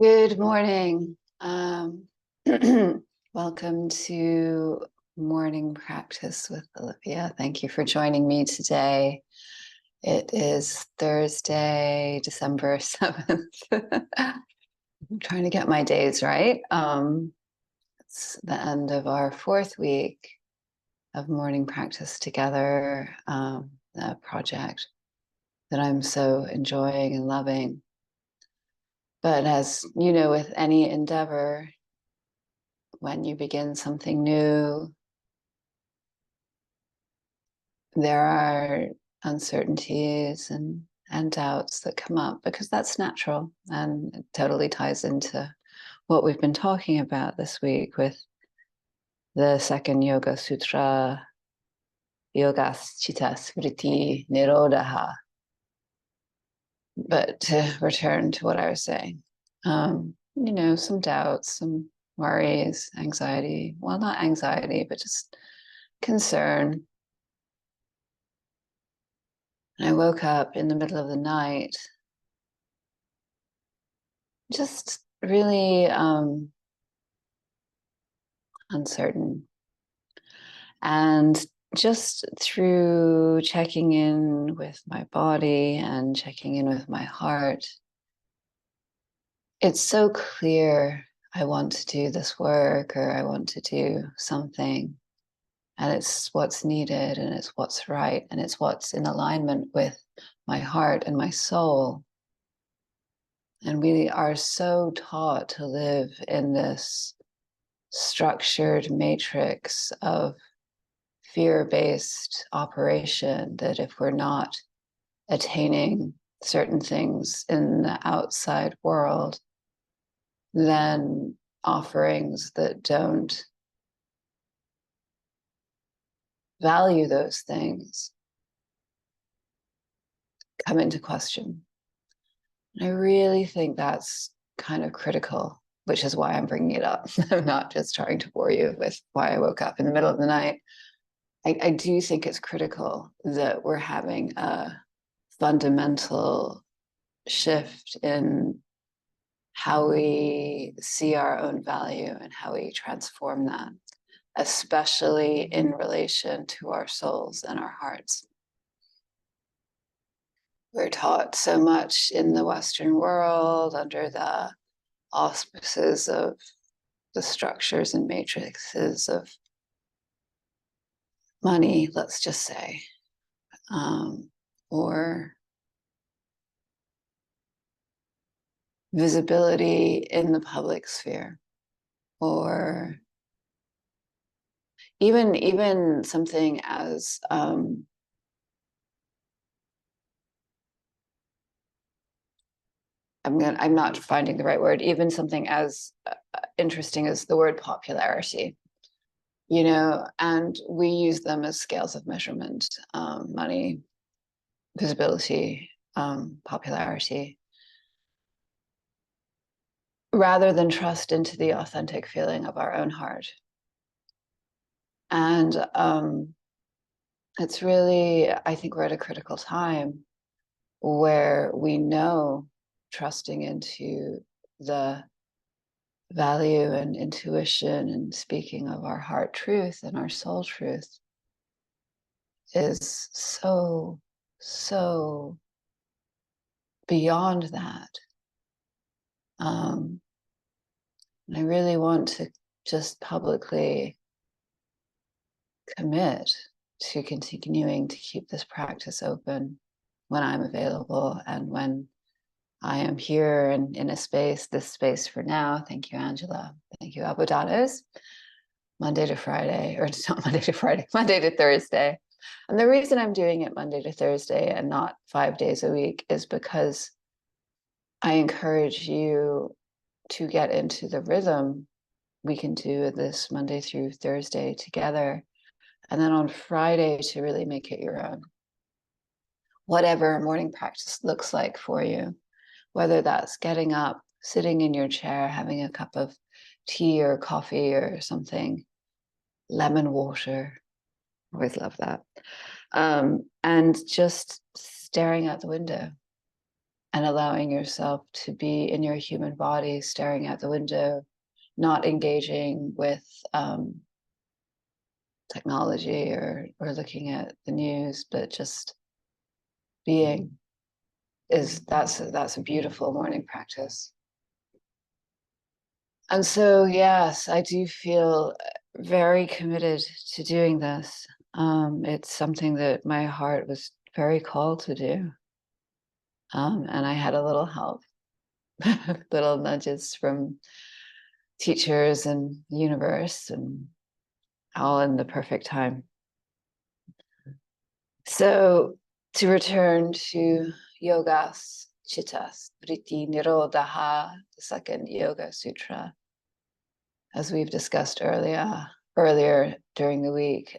Good morning. Welcome to morning practice with Olivia. Thank you for joining me today. It is Thursday, December 7th. I'm trying to get my days right. It's the end of our fourth week of morning practice together, a project that I'm so enjoying and loving. But as you know, with any endeavor, when you begin something new, there are uncertainties and doubts that come up because that's natural, and it totally ties into what we've been talking about this week with the second Yoga Sutra, Yogas Chitas Vritti Nirodha. But to return to what I was saying, some doubts, some worries, anxiety. Well, not anxiety, but just concern. And I woke up in the middle of the night, just really uncertain. And just through checking in with my body and checking in with my heart, it's so clear I want to do this work or I want to do something. And it's what's needed and it's what's right and it's what's in alignment with my heart and my soul. And we are so taught to live in this structured matrix of fear-based operation that if we're not attaining certain things in the outside world, then offerings that don't value those things come into question. And I really think that's kind of critical, which is why I'm bringing it up. I'm not just trying to bore you with why I woke up in the middle of the night. I do think it's critical that we're having a fundamental shift in how we see our own value and how we transform that, especially in relation to our souls and our hearts. We're taught so much in the Western world under the auspices of the structures and matrices of money, let's just say, or visibility in the public sphere, or even something as I'm not finding the right word, even something as interesting as the word popularity, and we use them as scales of measurement, money, visibility, popularity, rather than trust into the authentic feeling of our own heart. And it's really, I think we're at a critical time where we know trusting into the value and intuition and speaking of our heart truth and our soul truth is so beyond that. And I really want to just publicly commit to continuing to keep this practice open when I'm available and when I am here and in a space, this space for now. Thank you, Angela. Thank you, Abodados. Monday to Friday, or it's not Monday to Friday, Monday to Thursday. And the reason I'm doing it Monday to Thursday and not 5 days a week is because I encourage you to get into the rhythm. We can do this Monday through Thursday together. And then on Friday to really make it your own. Whatever morning practice looks like for you, whether that's getting up, sitting in your chair, having a cup of tea or coffee or something, lemon water, always love that, and just staring out the window and allowing yourself to be in your human body, staring out the window, not engaging with technology or looking at the news, but just being, that's a beautiful morning practice. And so, yes, I do feel very committed to doing this. It's something that my heart was very called to do. And I had a little help, little nudges from teachers and the universe, and all in the perfect time. So to return to yogas, chittas, vritti, nirodha, the second yoga sutra, as we've discussed earlier during the week,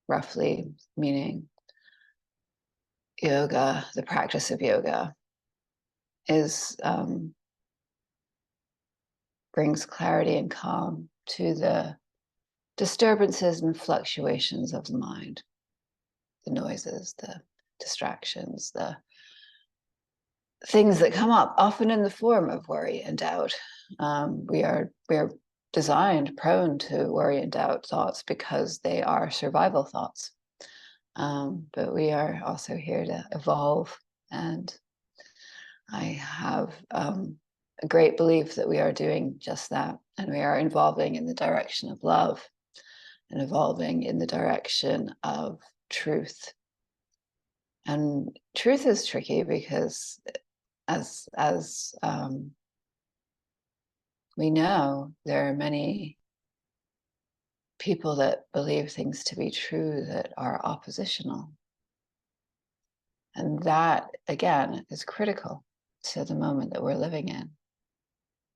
roughly meaning yoga, the practice of yoga, is brings clarity and calm to the disturbances and fluctuations of the mind, the noises, the distractions, the things that come up, often in the form of worry and doubt. We are designed prone to worry and doubt thoughts because they are survival thoughts. But we are also here to evolve, and I have a great belief that we are doing just that, and we are evolving in the direction of love and evolving in the direction of truth. And truth is tricky because as we know, there are many people that believe things to be true that are oppositional. And that, again, is critical to the moment that we're living in,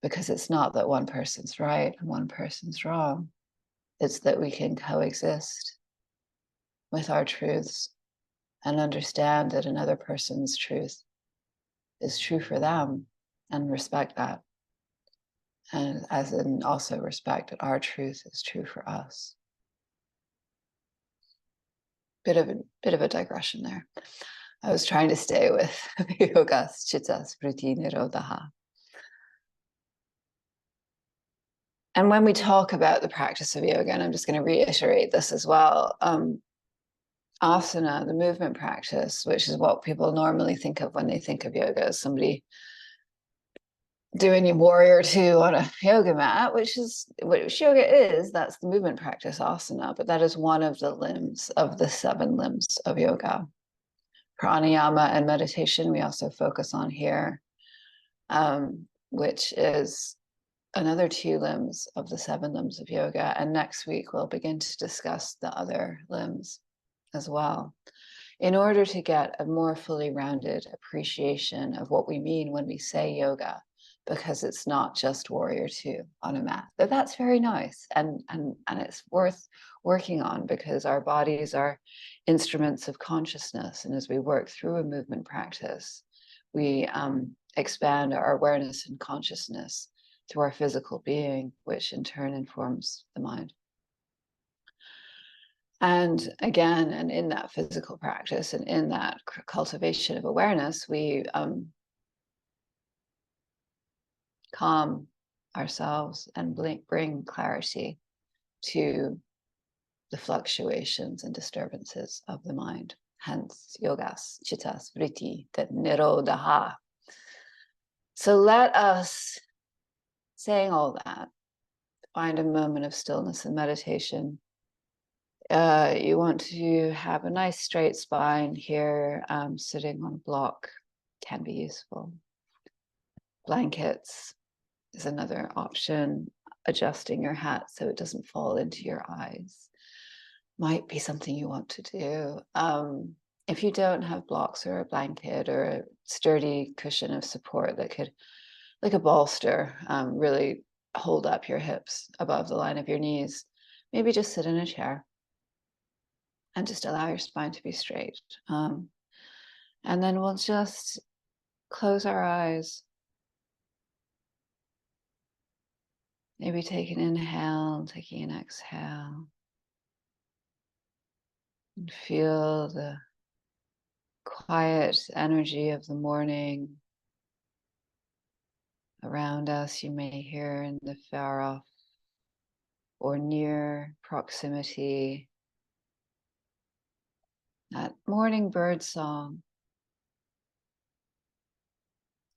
because it's not that one person's right and one person's wrong. It's that we can coexist with our truths and understand that another person's truth is true for them, and respect that. And as in also respect that our truth is true for us. Bit of a digression there. I was trying to stay with yogas, chittas, vritti, nirodha. And when we talk about the practice of yoga, and I'm just going to reiterate this as well, asana, the movement practice, which is what people normally think of when they think of yoga, as somebody doing a warrior two on a yoga mat, which yoga is. That's the movement practice, asana, but that is one of the limbs of the 7 limbs of yoga. Pranayama and meditation we also focus on here, which is another 2 limbs of the 7 limbs of yoga. And next week we'll begin to discuss the other limbs as well, in order to get a more fully rounded appreciation of what we mean when we say yoga, because it's not just warrior two on a mat. But that's very nice, and it's worth working on, because our bodies are instruments of consciousness, and as we work through a movement practice, we expand our awareness and consciousness through our physical being, which in turn informs the mind. And again, and in that physical practice and in that cultivation of awareness, we calm ourselves and bring clarity to the fluctuations and disturbances of the mind. Hence, yogas, chittas, vritti, that nirodha. So let us, saying all that, find a moment of stillness and meditation. You want to have a nice straight spine here. Sitting on a block can be useful. Blankets is another option. Adjusting your hat so it doesn't fall into your eyes might be something you want to do. If you don't have blocks or a blanket or a sturdy cushion of support that could, like a bolster, really hold up your hips above the line of your knees, maybe just sit in a chair and just allow your spine to be straight. And then we'll just close our eyes. Maybe take an inhale, taking an exhale. And feel the quiet energy of the morning around us. You may hear in the far off or near proximity that morning bird song.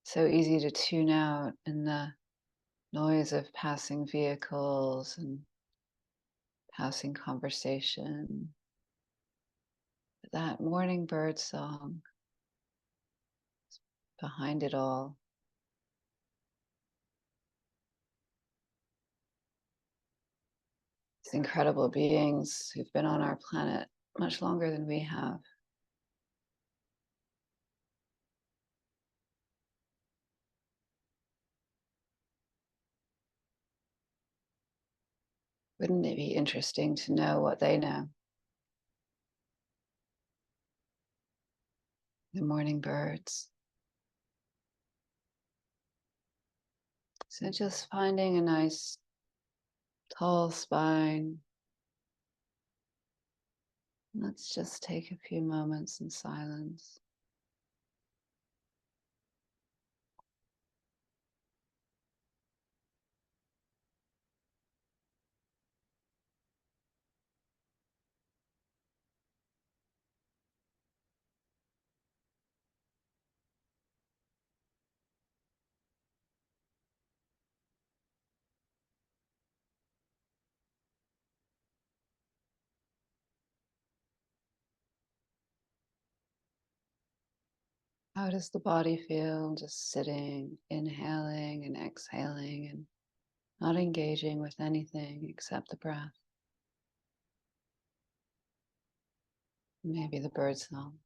So easy to tune out in the noise of passing vehicles and passing conversation. But that morning bird song behind it all. These incredible beings who've been on our planet much longer than we have. Wouldn't it be interesting to know what they know? The morning birds. So just finding a nice tall spine. Let's just take a few moments in silence. How does the body feel just sitting, inhaling and exhaling and not engaging with anything except the breath? Maybe the bird song.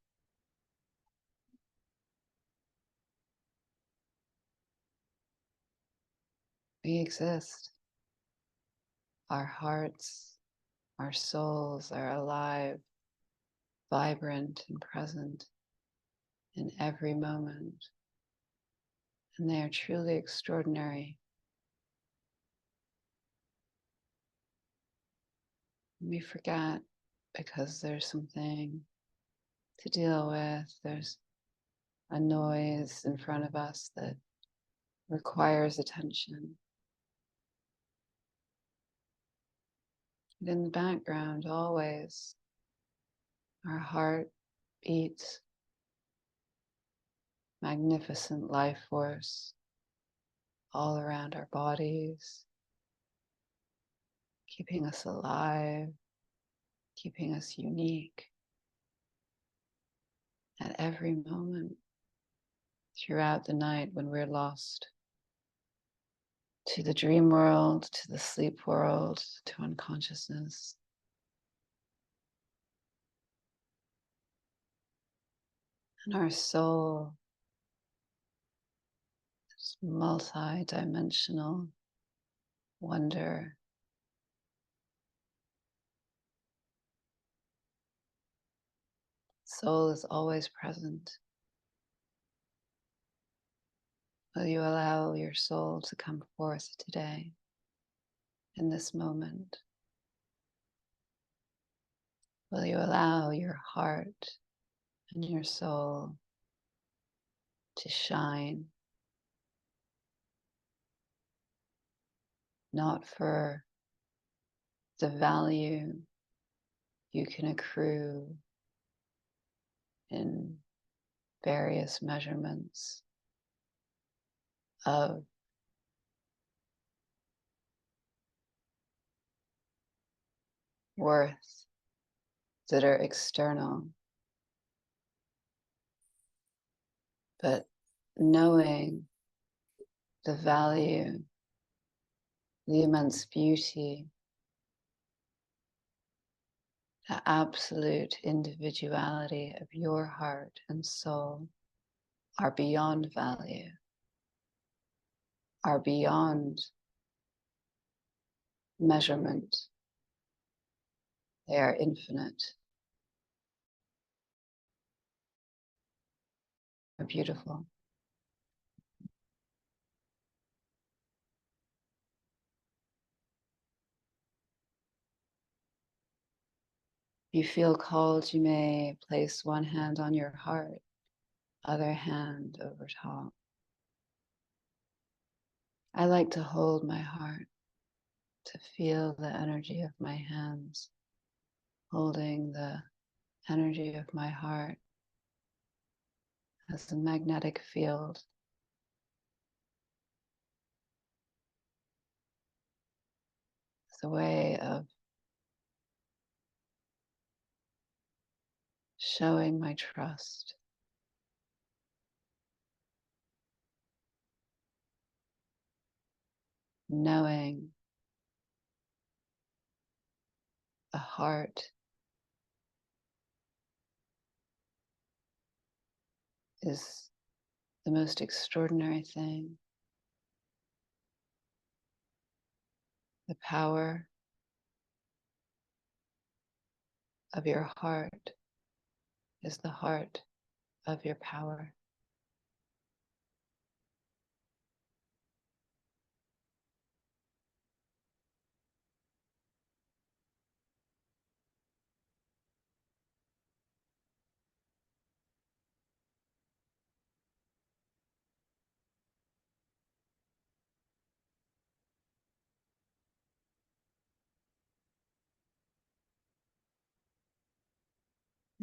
We exist. Our hearts, our souls are alive, vibrant and present in every moment. And they are truly extraordinary. We forget because there's something to deal with. There's a noise in front of us that requires attention. But in the background, always, our heart beats, magnificent life force all around our bodies, keeping us alive, keeping us unique at every moment throughout the night when we're lost to the dream world, to the sleep world, to unconsciousness. And our soul is multi-dimensional wonder. Soul is always present. Will you allow your soul to come forth today, in this moment? Will you allow your heart and your soul to shine, not for the value you can accrue in various measurements of worth that are external, but knowing the value, the immense beauty, the absolute individuality of your heart and soul are beyond value, are beyond measurement. They are infinite. They're beautiful. If you feel called, you may place one hand on your heart other hand over top. I like to hold my heart, to feel the energy of my hands, holding the energy of my heart as a magnetic field. It's a way of showing my trust. Knowing the heart is the most extraordinary thing. The power of your heart is the heart of your power.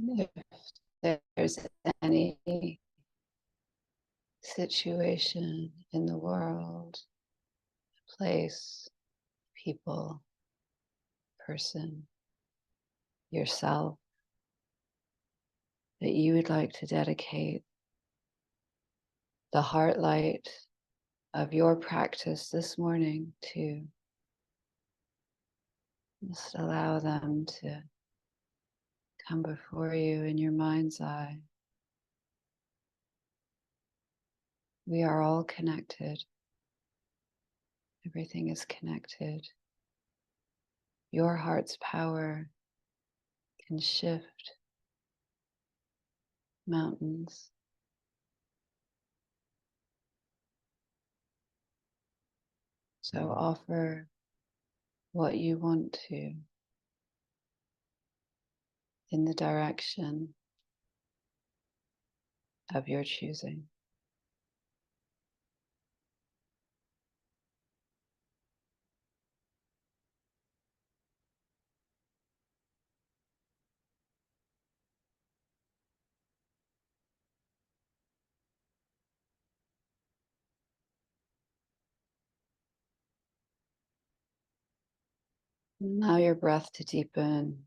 And if there's any situation in the world, place, people, person, yourself, that you would like to dedicate the heart light of your practice this morning to, just allow them to come before you in your mind's eye. We are all connected. Everything is connected. Your heart's power can shift mountains. So offer what you want to in the direction of your choosing. Allow your breath to deepen.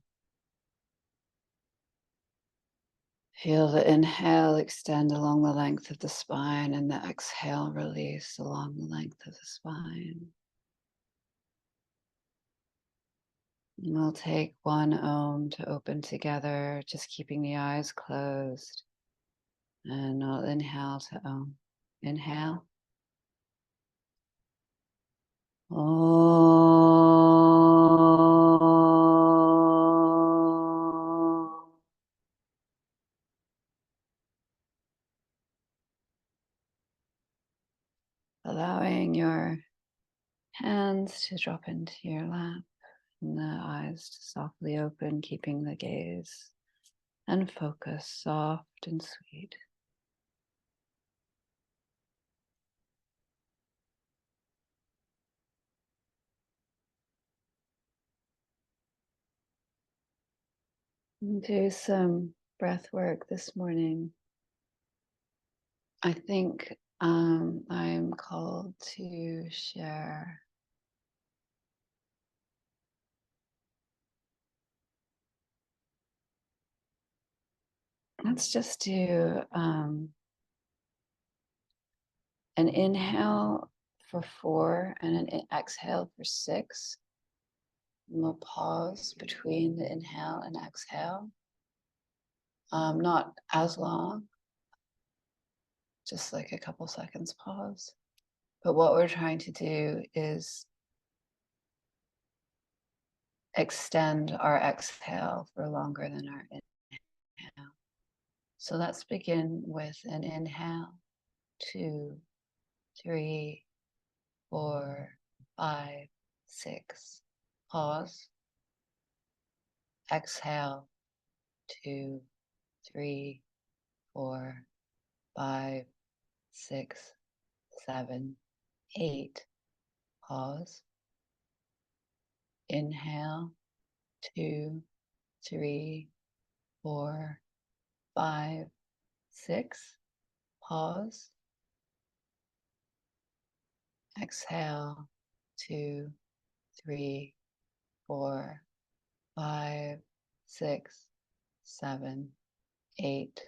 Feel the inhale extend along the length of the spine and the exhale release along the length of the spine. And we'll take one Om to open together, just keeping the eyes closed. And I'll inhale to Om. Inhale. Om. Allowing your hands to drop into your lap and the eyes to softly open, keeping the gaze and focus soft and sweet. And do some breath work this morning. I think I'm called to share let's just do an inhale for 4 and an exhale for 6. And we'll pause between the inhale and exhale. Not as long, just like a couple seconds pause. But what we're trying to do is extend our exhale for longer than our inhale. So let's begin with an inhale, 2, 3, 4, 5, 6. Pause. Exhale, 2, 3, 4, 5, 6, 7, 8. Pause. Inhale. 2, 3, 4, 5, 6. Pause. Exhale. 2, 3, 4, 5, 6, 7, 8.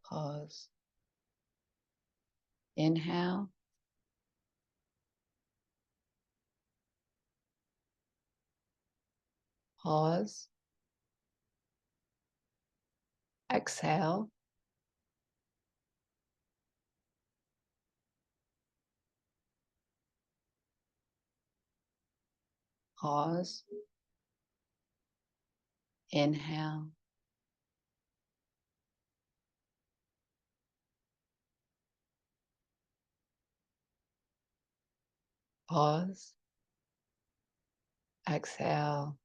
Pause. Inhale. Pause. Exhale. Pause. Inhale. Pause. Exhale.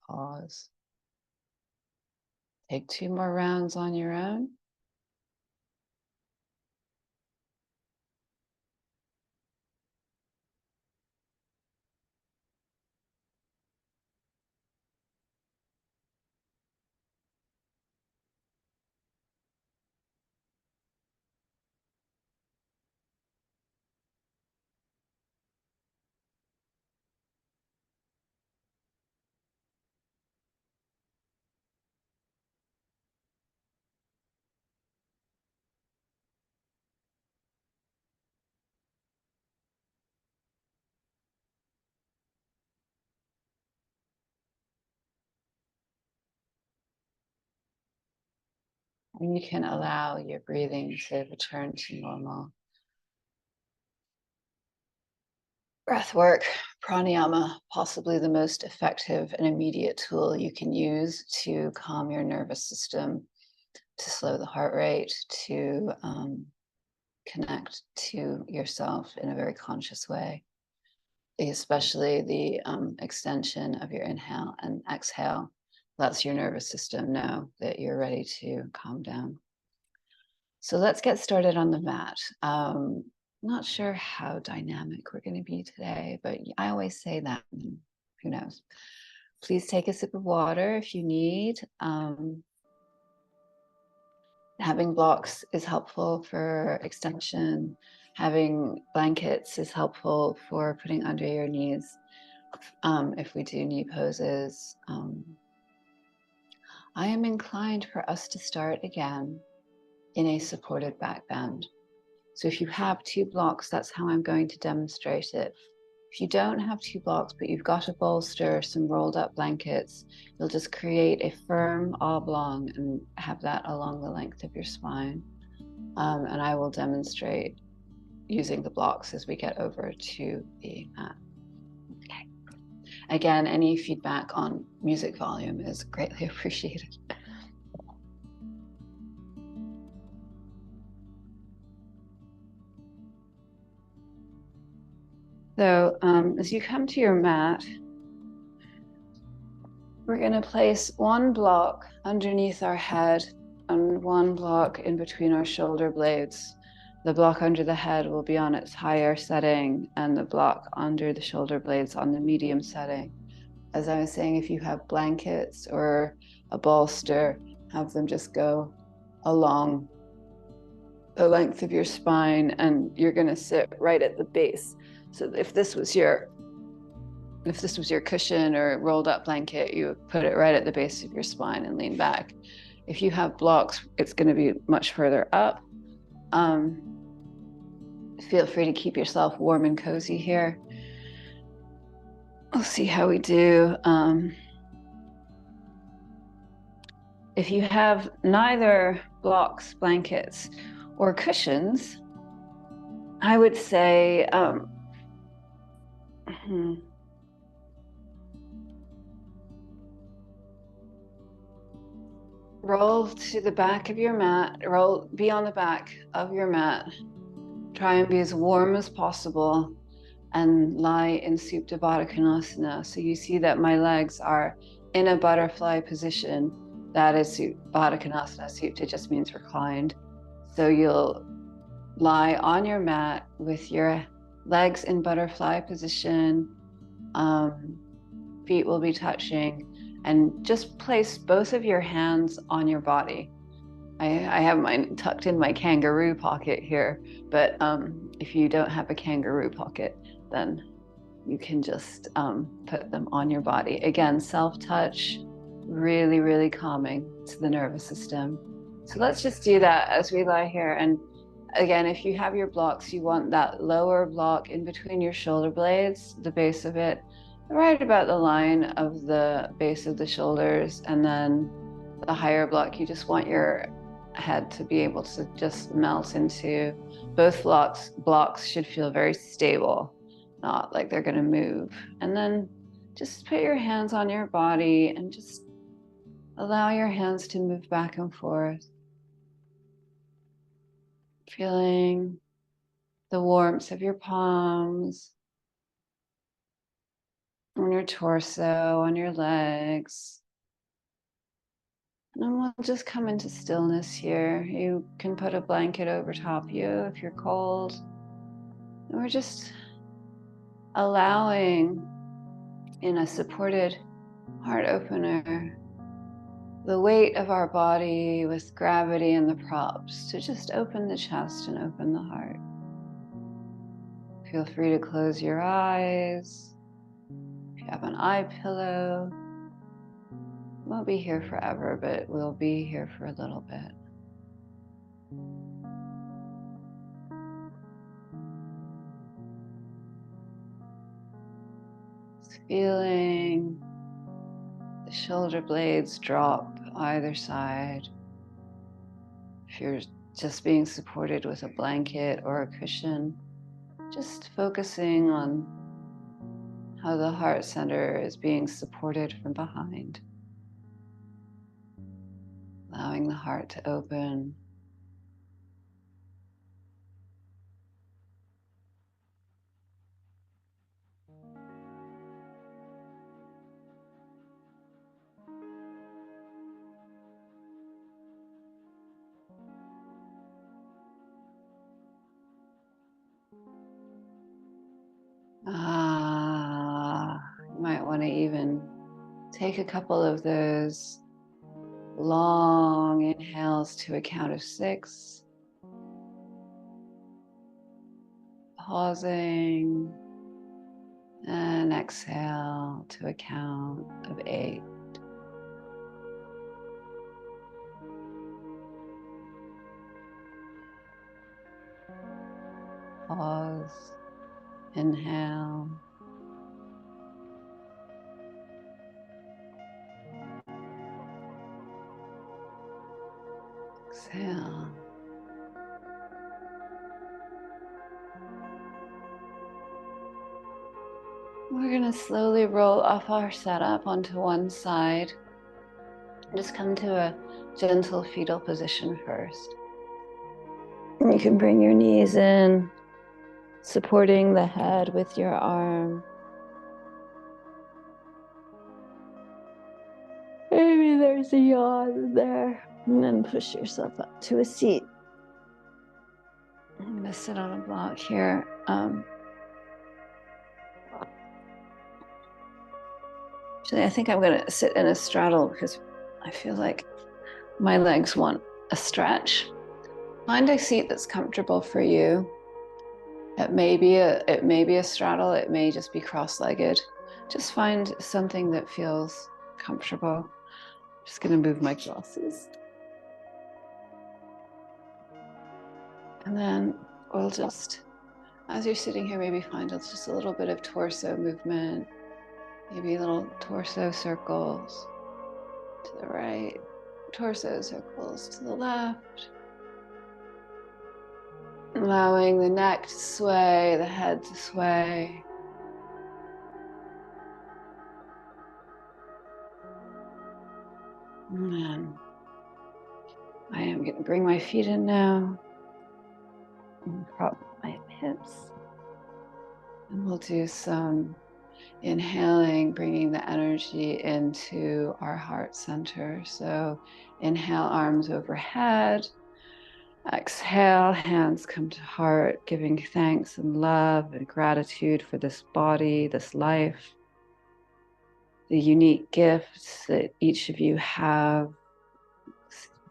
Pause. Take 2 more rounds on your own. And you can allow your breathing to return to normal. Breath work, pranayama, possibly the most effective and immediate tool you can use to calm your nervous system, to slow the heart rate, to connect to yourself in a very conscious way, especially the extension of your inhale and exhale lets your nervous system know that you're ready to calm down. So let's get started on the mat. Not sure how dynamic we're going to be today, but I always say that. Who knows? Please take a sip of water if you need. Having blocks is helpful for extension. Having blankets is helpful for putting under your knees if we do knee poses. I am inclined for us to start again in a supported back bend. So if you have 2 blocks, that's how I'm going to demonstrate it. If you don't have 2 blocks, but you've got a bolster, some rolled up blankets, you'll just create a firm oblong and have that along the length of your spine. And I will demonstrate using the blocks as we get over to the mat. Okay. Again, any feedback on music volume is greatly appreciated. So as you come to your mat, we're going to place 1 block underneath our head and 1 block in between our shoulder blades. The block under the head will be on its higher setting and the block under the shoulder blades on the medium setting. As I was saying, if you have blankets or a bolster, have them just go along the length of your spine and you're going to sit right at the base. So if this was your cushion or rolled up blanket, you would put it right at the base of your spine and lean back. If you have blocks, it's going to be much further up. Feel free to keep yourself warm and cozy here. We'll see how we do. If you have neither blocks, blankets, or cushions, I would say roll to the back of your mat, be on the back of your mat. Try and be as warm as possible. and lie in Supta Baddha Konasana. So you see that my legs are in a butterfly position. That is Baddha Konasana. Supta just means reclined. So you'll lie on your mat with your legs in butterfly position. Feet will be touching, and just place both of your hands on your body. I have mine tucked in my kangaroo pocket here, but if you don't have a kangaroo pocket, then you can just put them on your body. Again, self-touch, really, really calming to the nervous system. So let's just do that as we lie here. And again, if you have your blocks, you want that lower block in between your shoulder blades, the base of it, right about the line of the base of the shoulders. And then the higher block, you just want your head to be able to just melt into. Both blocks should feel very stable, not like they're going to move. And then just put your hands on your body and just allow your hands to move back and forth, feeling the warmth of your palms on your torso, on your legs. And then we'll just come into stillness here. You can put a blanket over top you if you're cold. And we're just allowing, in a supported heart opener, the weight of our body with gravity and the props to just open the chest and open the heart. Feel free to close your eyes. If you have an eye pillow, won't be here forever, but we'll be here for a little bit. Just feeling the shoulder blades drop either side. If you're just being supported with a blanket or a cushion, just focusing on how the heart center is being supported from behind. Allowing the heart to open. You might want to even take a couple of those long inhales to a count of 6. Pausing and exhale to a count of 8. Pause, inhale. Exhale. We're going to slowly roll off our setup onto one side. Just come to a gentle fetal position first. And you can bring your knees in, supporting the head with your arm. Maybe there's a yawn there. And then push yourself up to a seat. I'm going to sit on a block here. Actually, I think I'm going to sit in a straddle because I feel like my legs want a stretch. Find a seat that's comfortable for you. It may be a straddle. It may just be cross-legged. Just find something that feels comfortable. I'm just going to move my glasses. And then we'll just, as you're sitting here, maybe find just a little bit of torso movement. Maybe little torso circles to the right, torso circles to the left. Allowing the neck to sway, the head to sway. And then I am going to bring my feet in now and prop my hips. And we'll do some inhaling, bringing the energy into our heart center. So inhale, arms overhead. Exhale, hands come to heart, giving thanks and love and gratitude for this body, this life, the unique gifts that each of you have,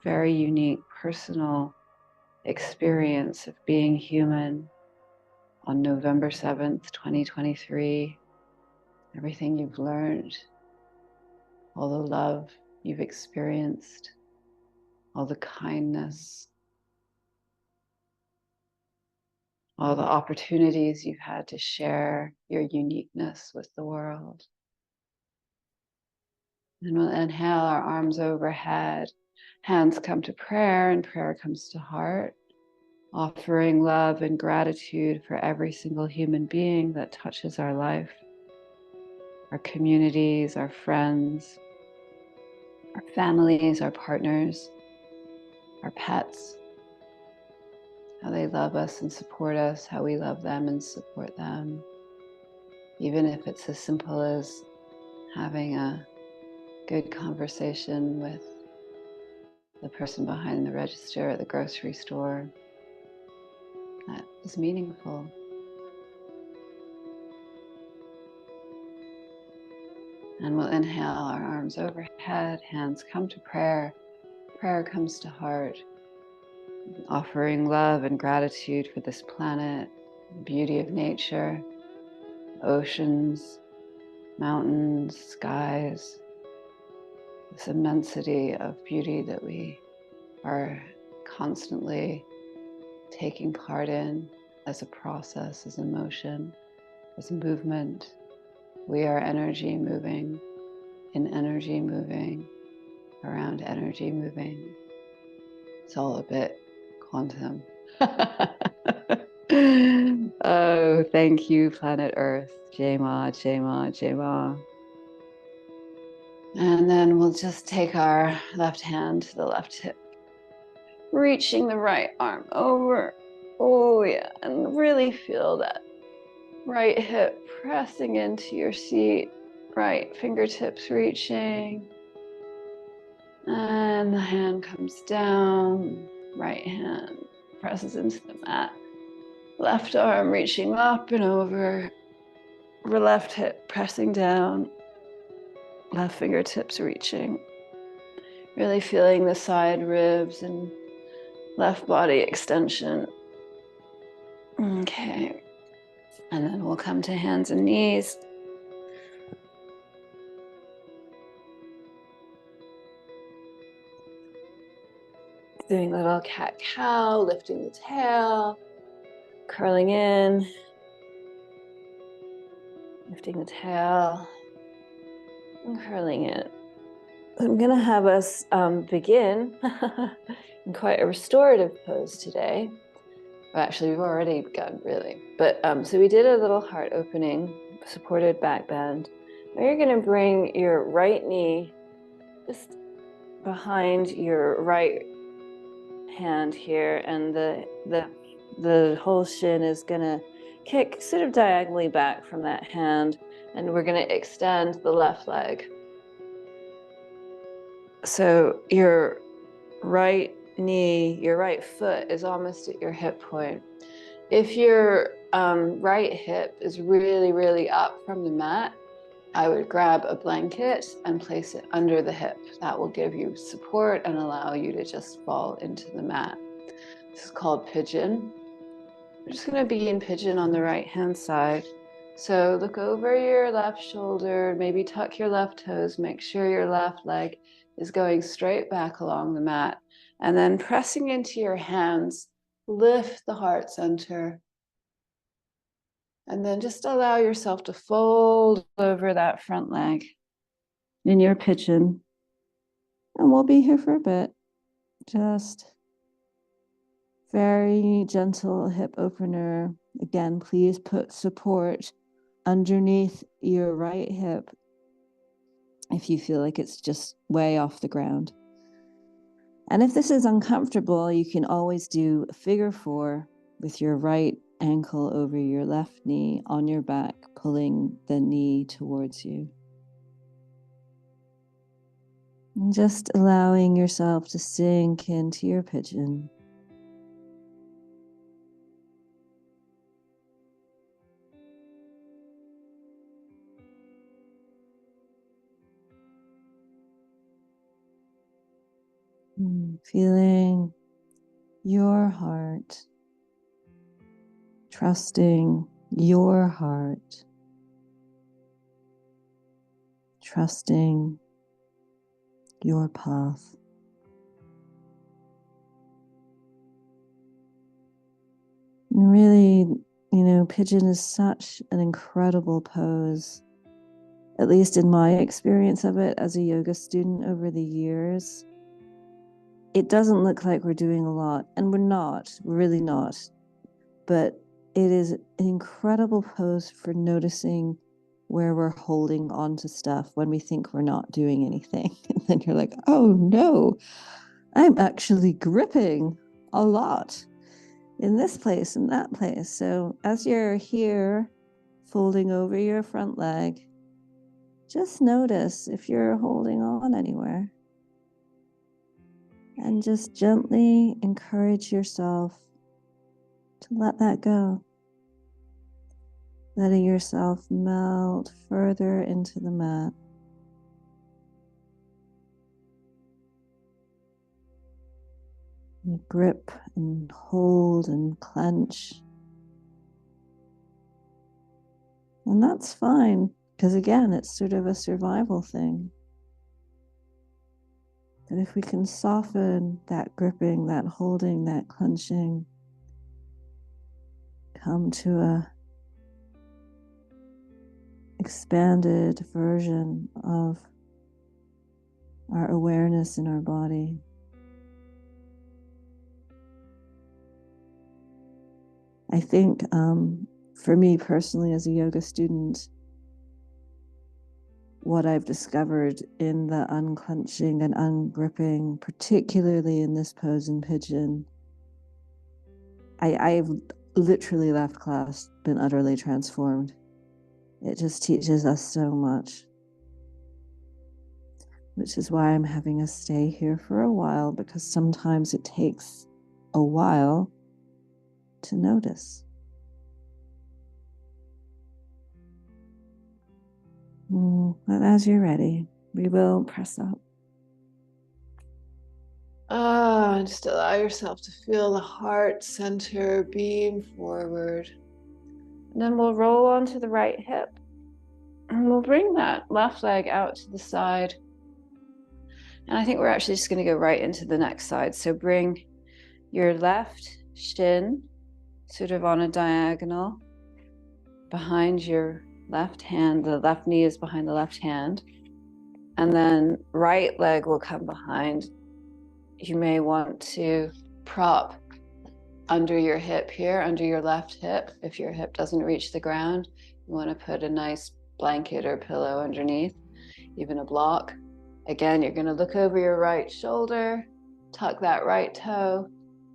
very unique personal experience of being human on November 7th, 2023. Everything you've learned, all the love you've experienced, all the kindness, all the opportunities you've had to share your uniqueness with the world. And we'll inhale, our arms overhead, hands come to prayer, and prayer comes to heart, offering love and gratitude for every single human being that touches our life, our communities, our friends, our families, our partners, our pets, how they love us and support us, how we love them and support them, even if it's as simple as having a good conversation with the person behind the register at the grocery store. That is meaningful. And we'll inhale, our arms overhead, hands come to prayer. Prayer comes to heart, offering love and gratitude for this planet, the beauty of nature, oceans, mountains, skies, this immensity of beauty that we are constantly taking part in as a process, as emotion, as movement. We are energy moving, in energy moving, around energy moving. It's all a bit quantum. Oh, thank you, planet Earth. Jema, Jema, Jema. And then we'll just take our left hand to the left hip, reaching the right arm over. Oh yeah, and really feel that right hip pressing into your seat, right fingertips reaching. And the hand comes down, right hand presses into the mat. Left arm reaching up and over, left hip pressing down, left fingertips reaching. Really feeling the side ribs and left body extension. Okay. And then we'll come to hands and knees. Doing a little cat-cow, lifting the tail, curling in, lifting the tail, and curling in. I'm going to have us begin in quite a restorative pose today. Well, actually, we've already begun, really. But so we did a little heart opening, supported back bend. Now you're going to bring your right knee just behind your right hand here, and the whole shin is going to kick sort of diagonally back from that hand, and we're going to extend the left leg. So your right knee, your right foot is almost at your hip point. If your right hip is really, really up from the mat, I would grab a blanket and place it under the hip. That will give you support and allow you to just fall into the mat. This is called pigeon. We're just going to be in pigeon on the right hand side. So look over your left shoulder, maybe tuck your left toes, make sure your left leg is going straight back along the mat. And then pressing into your hands, lift the heart center. And then just allow yourself to fold over that front leg in your pigeon. And we'll be here for a bit. Just very gentle hip opener. Again, please put support underneath your right hip if you feel like it's just way off the ground. And if this is uncomfortable, you can always do a figure 4 with your right ankle over your left knee on your back, pulling the knee towards you. And just allowing yourself to sink into your pigeon. Feeling your heart, trusting your heart, trusting your path. And really, pigeon is such an incredible pose, at least in my experience of it as a yoga student over the years. It doesn't look like we're doing a lot, and we're really not. But it is an incredible pose for noticing where we're holding on to stuff when we think we're not doing anything. And then you're like, oh no, I'm actually gripping a lot in this place and that place. So as you're here, folding over your front leg, just notice if you're holding on anywhere. And just gently encourage yourself to let that go. Letting yourself melt further into the mat. You grip and hold and clench. And that's fine, because again, it's sort of a survival thing. But if we can soften that gripping, that holding, that clenching, come to a expanded version of our awareness in our body. I think for me personally as a yoga student, what I've discovered in the unclenching and ungripping, particularly in this pose in pigeon, I've literally left class, been utterly transformed. It just teaches us so much, which is why I'm having us stay here for a while, because sometimes it takes a while to notice. But as you're ready, we will press up. Just allow yourself to feel the heart center beam forward. And then we'll roll onto the right hip. And we'll bring that left leg out to the side. And I think we're actually just going to go right into the next side. So bring your left shin sort of on a diagonal behind your left hand. The left knee is behind the left hand. And then right leg will come behind. You may want to prop under your hip here, under your left hip. If your hip doesn't reach the ground, you want to put a nice blanket or pillow underneath, even a block. Again, you're going to look over your right shoulder, tuck that right toe,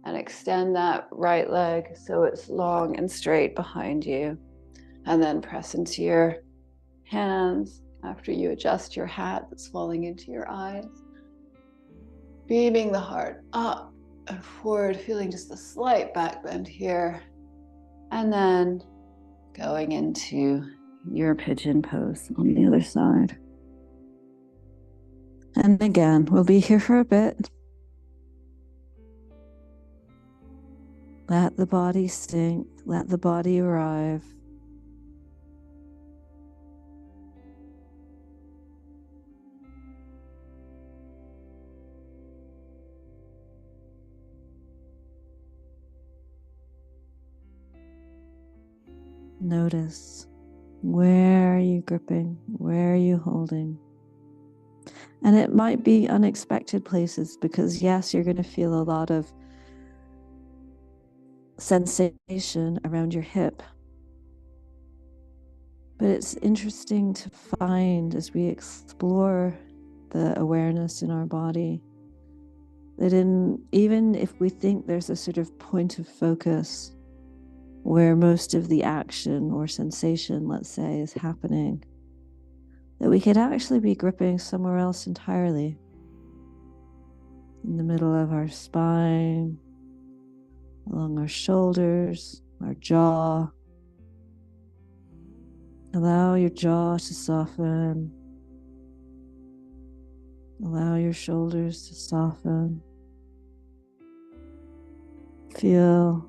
and extend that right leg so it's long and straight behind you. And then press into your hands after you adjust your hat that's falling into your eyes. Beaming the heart up and forward, feeling just a slight back bend here. And then going into your pigeon pose on the other side. And again, we'll be here for a bit. Let the body sink, let the body arrive. Notice, where are you gripping? Where are you holding? And it might be unexpected places, because yes, you're going to feel a lot of sensation around your hip. But it's interesting to find, as we explore the awareness in our body, that even if we think there's a sort of point of focus, where most of the action or sensation, let's say, is happening, that we could actually be gripping somewhere else entirely, in the middle of our spine, along our shoulders, our jaw. Allow your jaw to soften. Allow your shoulders to soften. Feel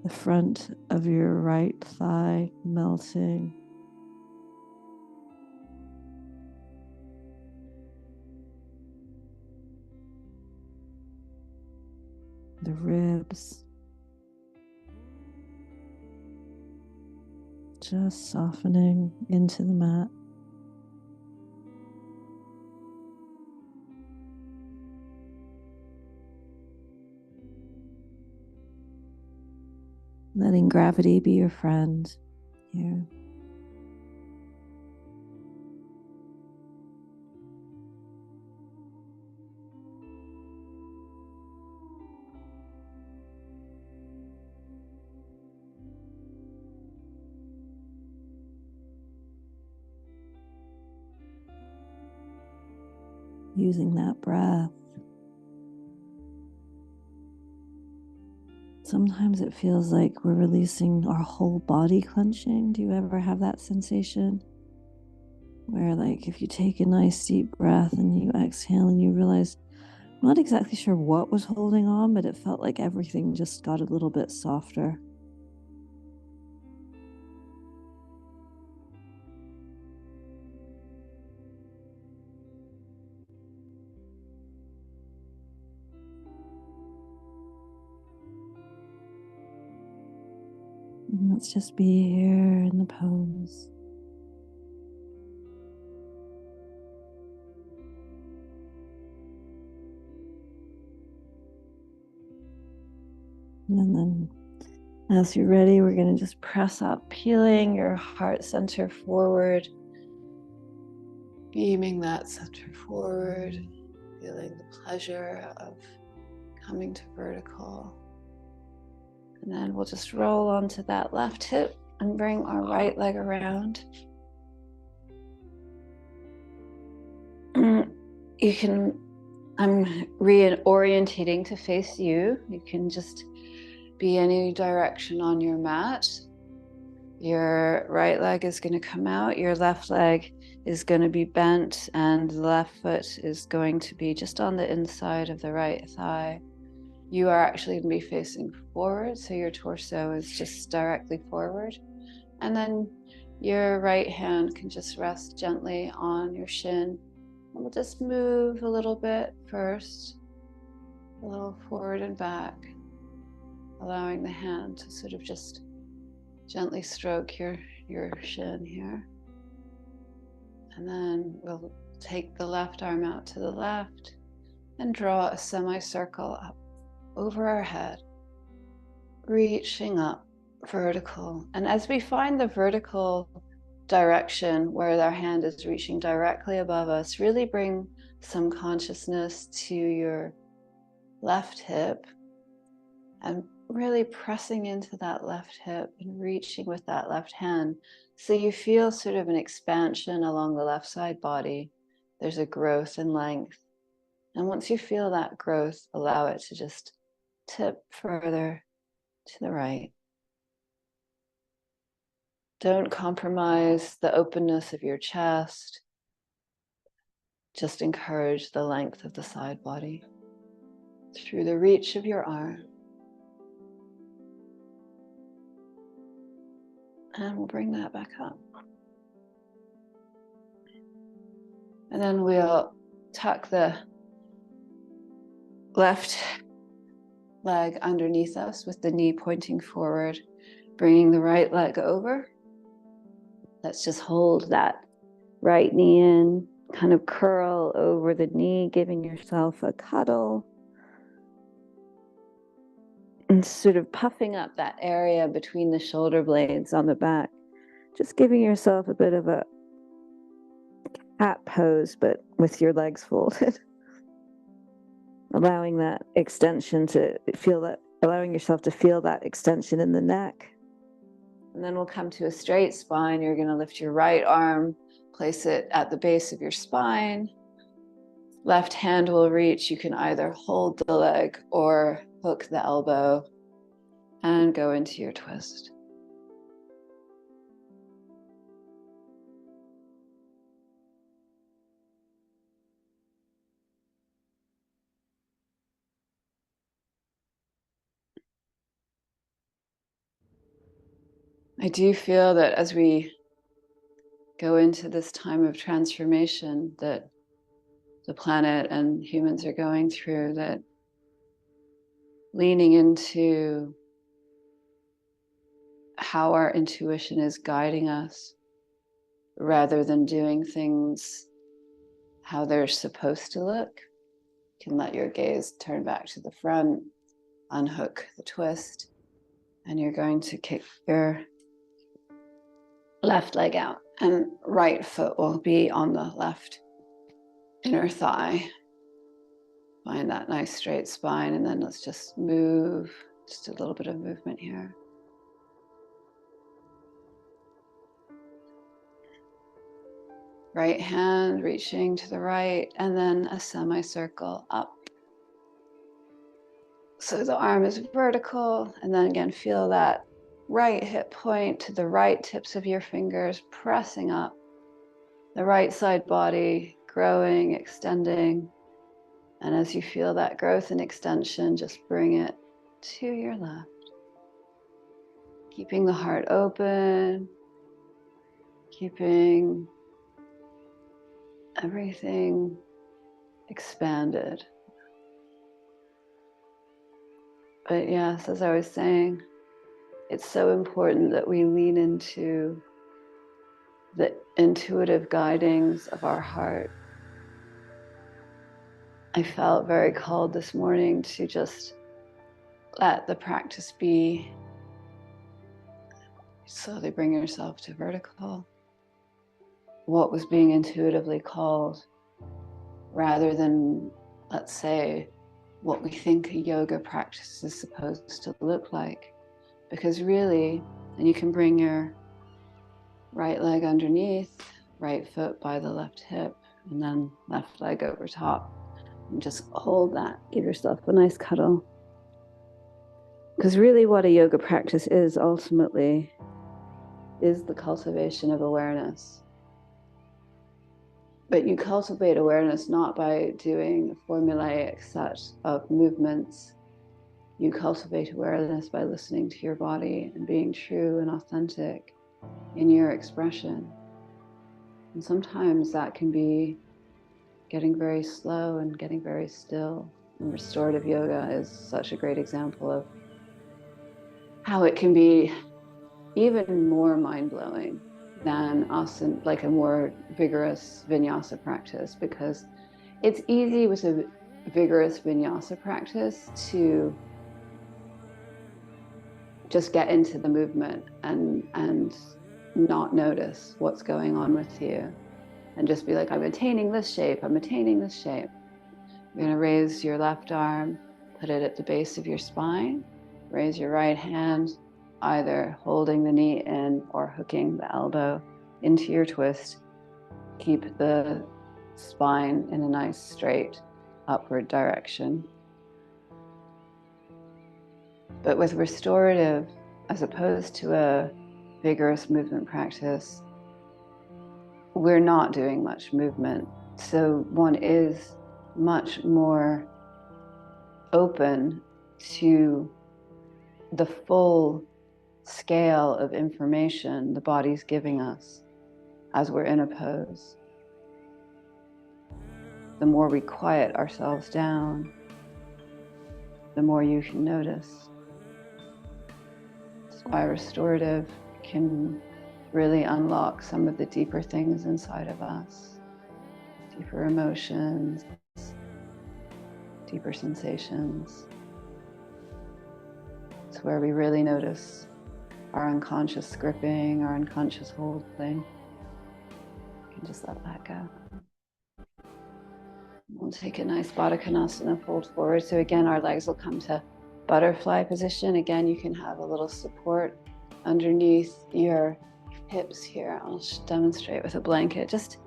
the front of your right thigh melting. The ribs just softening into the mat. Letting gravity be your friend here. Using that breath. Sometimes it feels like we're releasing our whole body clenching. Do you ever have that sensation? Where, like, if you take a nice deep breath and you exhale and you realize, I'm not exactly sure what was holding on, but it felt like everything just got a little bit softer. And let's just be here in the pose. And then as you're ready, we're going to just press up, peeling your heart center forward, beaming that center forward, feeling the pleasure of coming to vertical. And then we'll just roll onto that left hip and bring our right leg around. You can, I'm reorientating to face you. You can just be any direction on your mat. Your right leg is going to come out, your left leg is going to be bent, and the left foot is going to be just on the inside of the right thigh. You are actually going to be facing forward, so your torso is just directly forward. And then your right hand can just rest gently on your shin. And we'll just move a little bit first, a little forward and back, allowing the hand to sort of just gently stroke your shin here. And then we'll take the left arm out to the left and draw a semicircle up over our head, reaching up vertical. And as we find the vertical direction where our hand is reaching directly above us, really bring some consciousness to your left hip and really pressing into that left hip and reaching with that left hand. So you feel sort of an expansion along the left side body. There's a growth in length. And once you feel that growth, allow it to just tip further to the right. Don't compromise the openness of your chest. Just encourage the length of the side body through the reach of your arm. And we'll bring that back up. And then we'll tuck the left leg underneath us with the knee pointing forward, bringing the right leg over. Let's just hold that right knee in, kind of curl over the knee, giving yourself a cuddle. And sort of puffing up that area between the shoulder blades on the back. Just giving yourself a bit of a cat pose, but with your legs folded. Allowing that extension to feel that allowing yourself to feel that extension in the neck. And then we'll come to a straight spine. You're going to lift your right arm, place it at the base of your spine. Left hand will reach. You can either hold the leg or hook the elbow and go into your twist. I do feel that as we go into this time of transformation that the planet and humans are going through, that leaning into how our intuition is guiding us rather than doing things how they're supposed to look. You can let your gaze turn back to the front, unhook the twist, and you're going to kick your left leg out and right foot will be on the left inner thigh. Find that nice straight spine, and then let's just move, just a little bit of movement here. Right hand reaching to the right, and then a semicircle up. So the arm is vertical, and then again, feel that right hip point to the right tips of your fingers, pressing up. The right side body growing, extending. And as you feel that growth and extension, just bring it to your left. Keeping the heart open, keeping everything expanded. But yes, as I was saying, it's so important that we lean into the intuitive guidings of our heart. I felt very called this morning to just let the practice be. Slowly bring yourself to vertical. What was being intuitively called, rather than, let's say, what we think a yoga practice is supposed to look like. Because really, and you can bring your right leg underneath, right foot by the left hip, and then left leg over top. And just hold that. Give yourself a nice cuddle. Because really what a yoga practice is ultimately is the cultivation of awareness. But you cultivate awareness not by doing a formulaic set of movements. You cultivate awareness by listening to your body and being true and authentic in your expression. And sometimes that can be getting very slow and getting very still. And restorative yoga is such a great example of how it can be even more mind-blowing than asana, like a more vigorous vinyasa practice, because it's easy with a vigorous vinyasa practice to just get into the movement and not notice what's going on with you and just be like, I'm attaining this shape, I'm attaining this shape. You're going to raise your left arm, put it at the base of your spine, raise your right hand, either holding the knee in or hooking the elbow into your twist. Keep the spine in a nice straight upward direction. But with restorative, as opposed to a vigorous movement practice, we're not doing much movement. So one is much more open to the full scale of information the body's giving us as we're in a pose. The more we quiet ourselves down, the more you can notice. That's why restorative can really unlock some of the deeper things inside of us, deeper emotions, deeper sensations. It's where we really notice our unconscious gripping, our unconscious holding. You can just let that go. We'll take a nice Baddha Konasana, fold forward. So again, our legs will come to butterfly position. Again, you can have a little support underneath your hips here. I'll demonstrate with a blanket. Just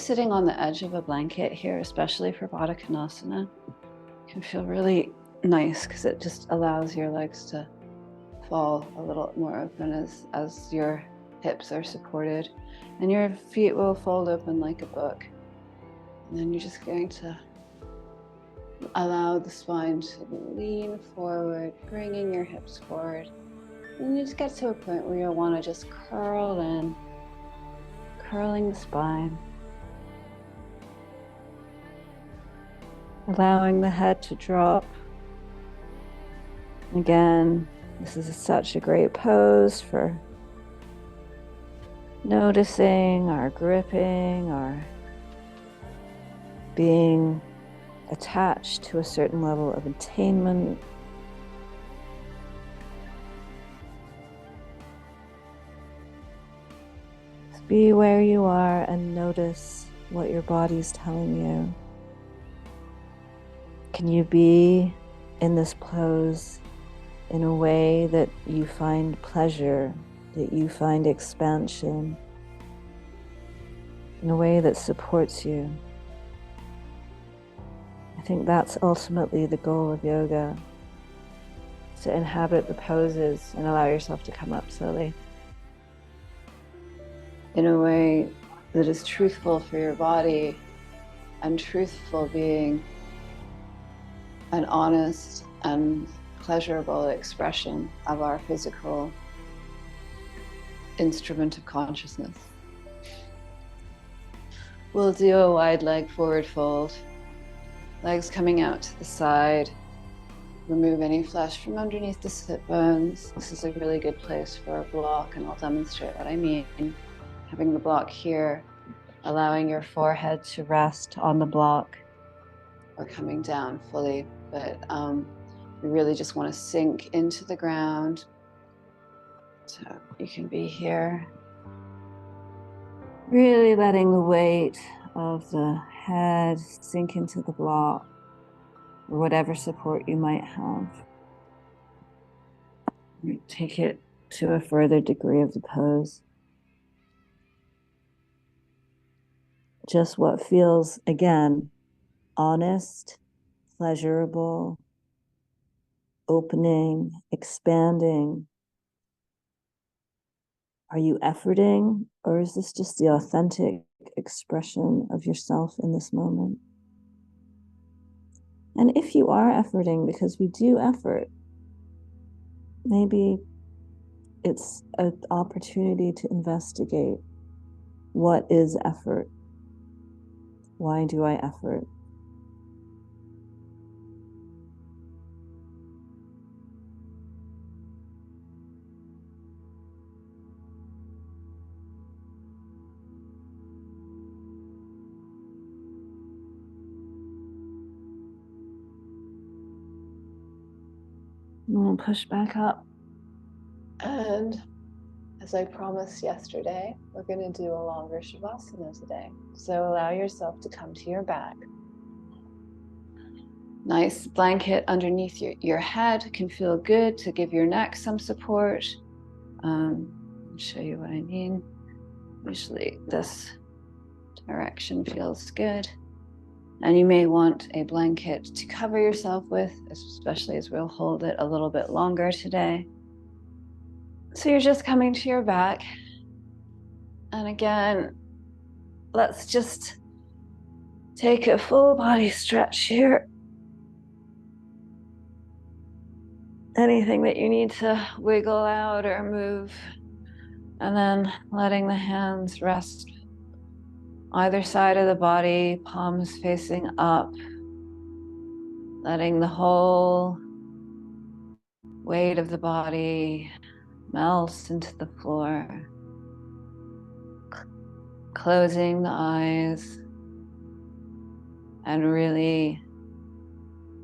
sitting on the edge of a blanket here, especially for Baddha Konasana, can feel really nice because it just allows your legs to fall a little more open as your hips are supported, and your feet will fold open like a book. And then you're just going to allow the spine to lean forward, bringing your hips forward. And you just get to a point where you'll want to just curl in, curling the spine, allowing the head to drop. Again, this is such a great pose for noticing our gripping, our being attached to a certain level of attainment. Just be where you are and notice what your body's telling you. Can you be in this pose in a way that you find pleasure, that you find expansion, in a way that supports you? I think that's ultimately the goal of yoga, to inhabit the poses and allow yourself to come up slowly in a way that is truthful for your body, and truthful being an honest and pleasurable expression of our physical instrument of consciousness. We'll do a wide leg forward fold, legs coming out to the side. Remove any flesh from underneath the sit bones. This is a really good place for a block, and I'll demonstrate what I mean. Having the block here, allowing your forehead to rest on the block, or coming down fully, but we really just want to sink into the ground. So you can be here, really letting the weight of the head sink into the block, or whatever support you might have. Take it to a further degree of the pose. Just what feels, again, honest, pleasurable, opening, expanding. Are you efforting, or is this just the authentic expression of yourself in this moment? And if you are efforting, because we do effort, maybe it's an opportunity to investigate, what is effort? Why do I effort? I'm going to push back up. And as I promised yesterday, we're going to do a longer Shavasana today. So allow yourself to come to your back. Nice blanket underneath your head can feel good to give your neck some support. I'll show you what I mean. Usually this direction feels good. And you may want a blanket to cover yourself with, especially as we'll hold it a little bit longer today. So you're just coming to your back. And again, let's just take a full body stretch here. Anything that you need to wiggle out or move. And then letting the hands rest either side of the body, palms facing up. Letting the whole weight of the body melt into the floor. Closing the eyes and really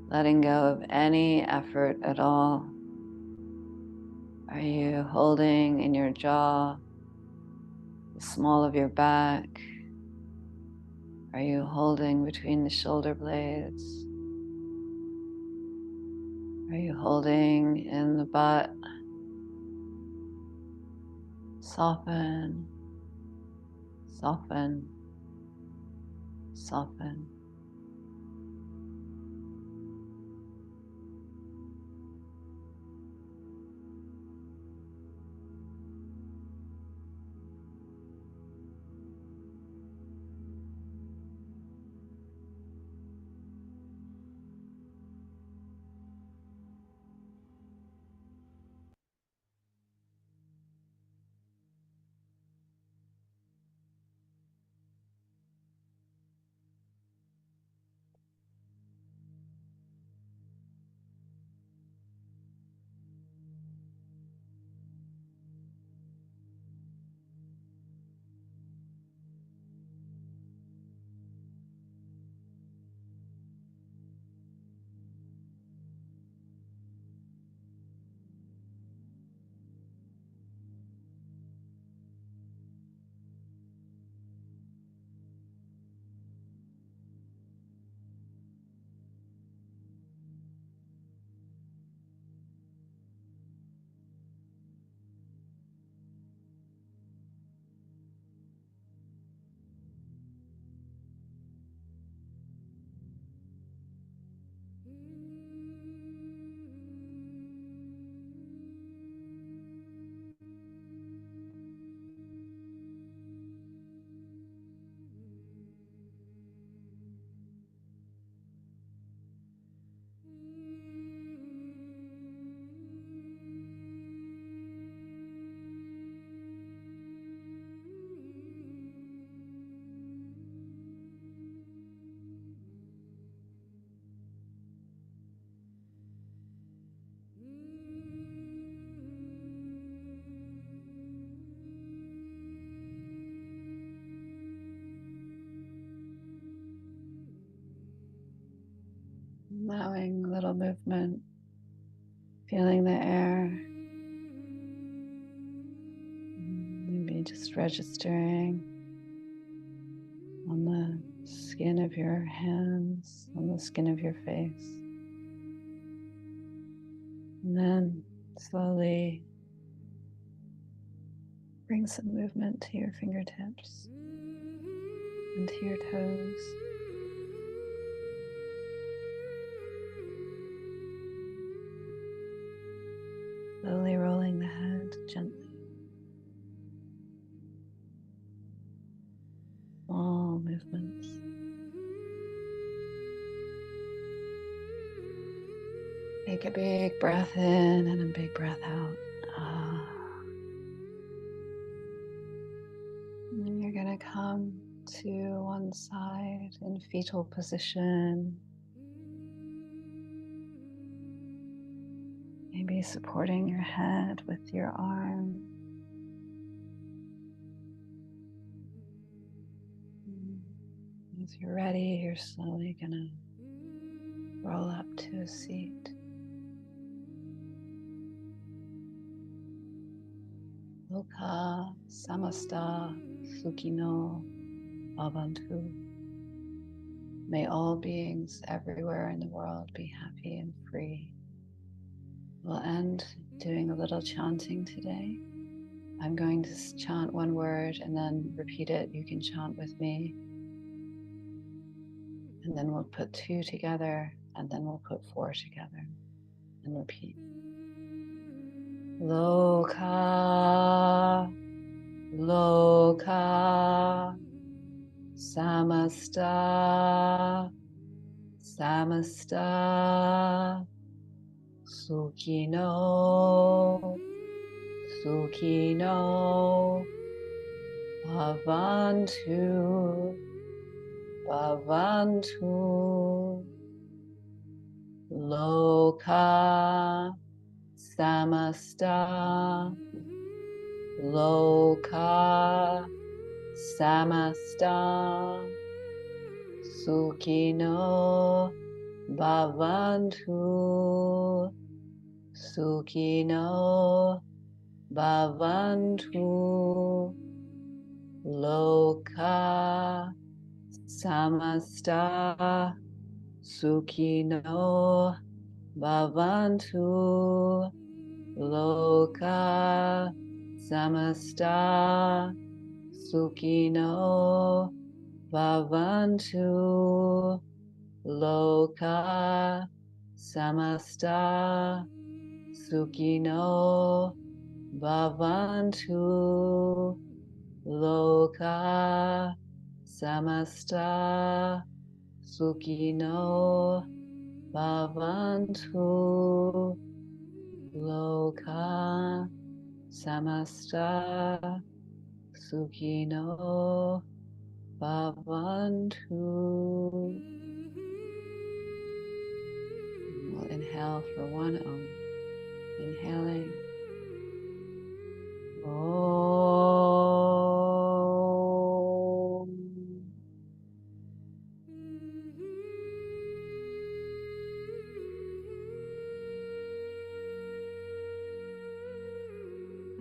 letting go of any effort at all. Are you holding in your jaw, the small of your back? Are you holding between the shoulder blades? Are you holding in the butt? Soften, soften, soften. Allowing a little movement, feeling the air, maybe just registering on the skin of your hands, on the skin of your face. And then slowly bring some movement to your fingertips and to your toes. Slowly rolling the head gently. Small movements. Take a big breath in and a big breath out. And then you're going to come to one side in fetal position. Maybe supporting your head with your arm. As you're ready, you're slowly going to roll up to a seat. Loka samasta sukhino bhavantu. May all beings everywhere in the world be happy and free. We'll end doing a little chanting today. I'm going to chant one word and then repeat it. You can chant with me. And then we'll put two together, and then we'll put four together and repeat. Loka, loka, samasta, samasta, sukhino, sukhino, bhavantu, bhavantu, loka, samasta, loka, samasta, sukhino, bhavantu, sukhino, bhavantu, loka, samasta, sukhino, bhavantu loka samasta sukhino bhavantu loka samasta sukhino bhavantu loka samasta sukhino bhavantu loka samasta sukhino bhavantu. We'll inhale for one Om. Inhaling. Om.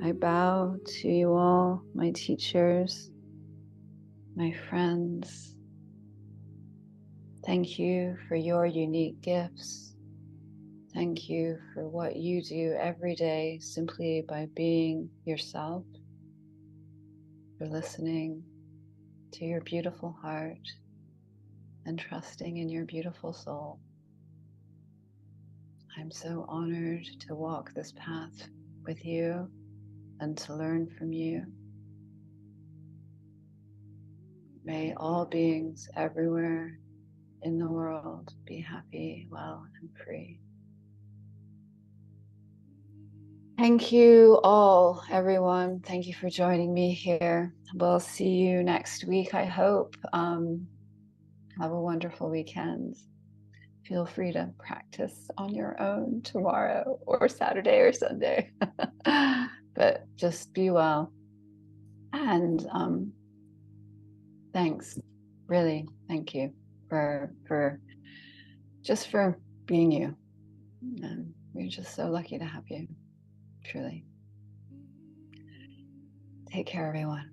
I bow to you all, my teachers, my friends. Thank you for your unique gifts. Thank you for what you do every day simply by being yourself, for listening to your beautiful heart and trusting in your beautiful soul. I'm so honored to walk this path with you and to learn from you. May all beings everywhere in the world be happy, well, and free. Thank you all, everyone. Thank you for joining me here. We'll see you next week, I hope. Have a wonderful weekend. Feel free to practice on your own tomorrow or Saturday or Sunday. But just be well. And thanks, really, thank you for just for being you. And we're just so lucky to have you, truly. Take care, everyone.